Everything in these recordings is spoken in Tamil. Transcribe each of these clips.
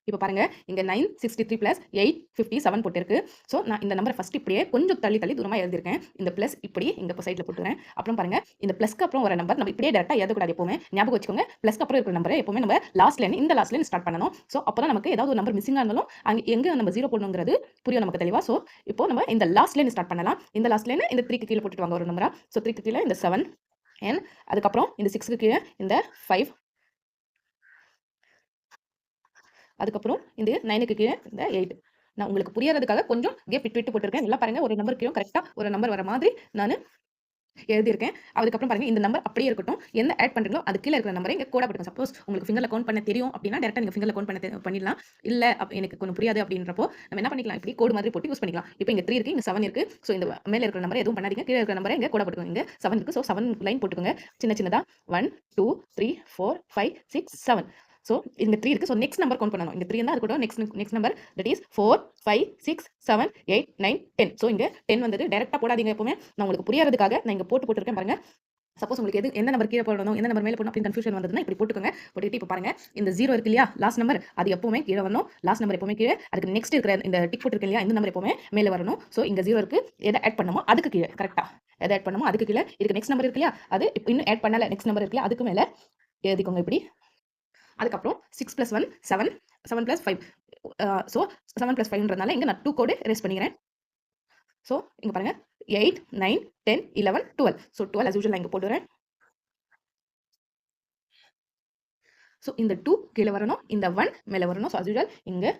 இப்போ பாருங்க இங்க 963 பிளஸ் 857 போட்டிருக்கு. ஸோ நான் இந்த நம்பரை ஃபர்ஸ்ட் இப்படியே கொஞ்சம் தள்ளி தள்ளி தூரமா எழுதியிருக்கேன். இந்த பிளஸ் இப்படி இங்க சைட்ல போட்டுறேன். அப்புறம் பாருங்க இந்த பிளஸ்க்கு அப்புறம் வர நம்பர் நம்ம இப்படியே டேரக்டா எழுதக்கூடாது. எப்பவுமே ஞாபகம் வச்சுக்கோங்க. பிளஸ்க்கு அப்புறம் இருக்கிற நம்பரை எப்பவுமே நம்ம இந்த லாஸ்ட் லைன் ஸ்டார்ட் பண்ணணும். ஸோ அப்பதான் நமக்கு ஏதாவது ஒரு நம்பர் மிஸ்ஸிங்கா இருந்தாலும் அங்க எங்க நம்ம ஜீரோ போடணுங்கிறது புரியும் நமக்கு தெளிவா. ஸோ இப்போ நம்ம இந்த லாஸ்ட் லைன் ஸ்டார்ட் பண்ணலாம். இந்த லாஸ்ட் லைன் இந்த 3க்கு கீழே போட்டுட்டு வாங்க ஒரு நம்பரா. ஸோ 3க்கு கீழே இந்த 7 n அதுக்கப்புறம் இந்த 6க்கு கீழே இந்த 5 அதுக்கப்புறம் இந்த 9க்கு கீழே இந்த 8. நான் உங்களுக்கு புரியறதுக்காக கொஞ்சம் கேப் விட்டு விட்டு போட்டிருக்கேன். நல்லா பாருங்க ஒரு நம்பர் கீழே கரெக்டா ஒரு நம்பர் வர மாதிரி நான் எழுதியிருக்கேன். அதுக்கப்புறம் பாருங்க இந்த நம்பர் அப்படியே இருக்கட்டும். என்ன ஆட் பண்றீங்களோ அது கீழே இருக்கிற நம்பரை இங்க கோடா போட்டுங்க. சப்போஸ் உங்களுக்கு ஃபிங்கர்ல கவுண்ட் பண்ண தெரியும் அப்படின்னா டேரக்டா நீங்க ஃபிங்கர்ல கவுண்ட் பண்ணிடலாம். இல்ல எனக்கு கொஞ்சம் புரியாது அப்படின்றப்போ நம்ம என்ன பண்ணிக்கலாம், இப்படி கோடு மாதிரி போட்டு யூஸ் பண்ணிக்கலாம். இப்போ இங்க 3 இருக்கு, இங்க 7 இருக்கு. ஸோ இந்த மேல இருக்கிற நம்பரை எதுவும் பண்ணாதீங்க. கீழே இருக்கிற நம்பரை இங்க கோடா போட்டுக்கோங்க. இங்க 7 இருக்கு. ஸோ 7 லைன் போட்டுக்கோங்க. சின்ன சின்னதா 1 2 3 4 5 6 7. ஸோ இந்த 3 இருக்கு. ஸோ நெக்ஸ்ட் நம்பர் கவுண்ட் பண்ணணும். இங்க 3 இருந்தா இருக்கட்டும். Next number that is 4 5 6 7 8 9 10. So இங்க 10 வந்தது. டைரக்டா போடாதீங்க எப்பவுமே. நான் உங்களுக்கு புரியறதுக்காக நான் இங்க போட்டுருக்கேன் பாருங்க. சப்போஸ் உங்களுக்கு எந்த நம்பர் கீழே போடணும், எந்த நம்பர் மேல போடணும் அப்படின்னு கன்ஃபியூஷன் வந்ததுன்னா இப்படி போட்டுக்கோங்க. போட்டுட்டு இப்போ பாருங்க இந்த 0 இருக்கு இல்லையா, லாஸ்ட் நம்பர் அது எப்பவுமே கீழே வரணும். லாஸ்ட் நம்பர் எப்பவுமே கீழே, அதுக்கு நெக்ஸ்ட் இருக்கிற இந்த டிக் போட்டுருக்கு இல்லையா, இந்த நம்பர் எப்பவுமே மேலே வரணும். ஸோ இங்க 0 இருக்கு, எதை ஆட் பண்ணுமோ அதுக்கு கீழே கரெக்டா எதை ஆட் பண்ணுமோ அதுக்கு கீழே இதுக்கு நெக்ஸ்ட் நம்பர் இருக்கு இல்லையா, அது இப்போ இன்னும் ஆட் பண்ணல. நெக்ஸ்ட் நம்பர் இருக்கு இல்லையா, அதுக்கு மேலே எழுதிக்கோங்க இப்படி. அதுக்கப்புறம் 6 + 1 7 7 + 5. ஸோ 7 + 5ன்றதுனால இங்க நான் 2 கோடு ரேஸ் பண்ணிக்கிறேன். ஸோ இங்க பாருங்க 8 9 10 11 12. ஸோ 12 as usual நான் இங்க போட்டுறேன். ஸோ இந்த 2 கீழே வரணும், இந்த 1 மேலே வரணும். ஸோ as usual இங்க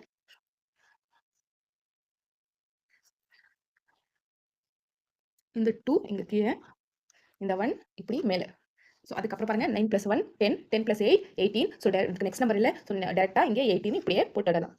இந்த 2 இங்க கீழே, இந்த 1 இப்படி மேலே. ஸோ அதுக்கப்புறம் பாருங்க 9 + 1 10 10 + 8 18. ஸோ நெக்ஸ்ட் நம்பர் இல்லை. ஸோ டேரக்டா இங்கே 18 இப்படியே போட்டுடலாம்.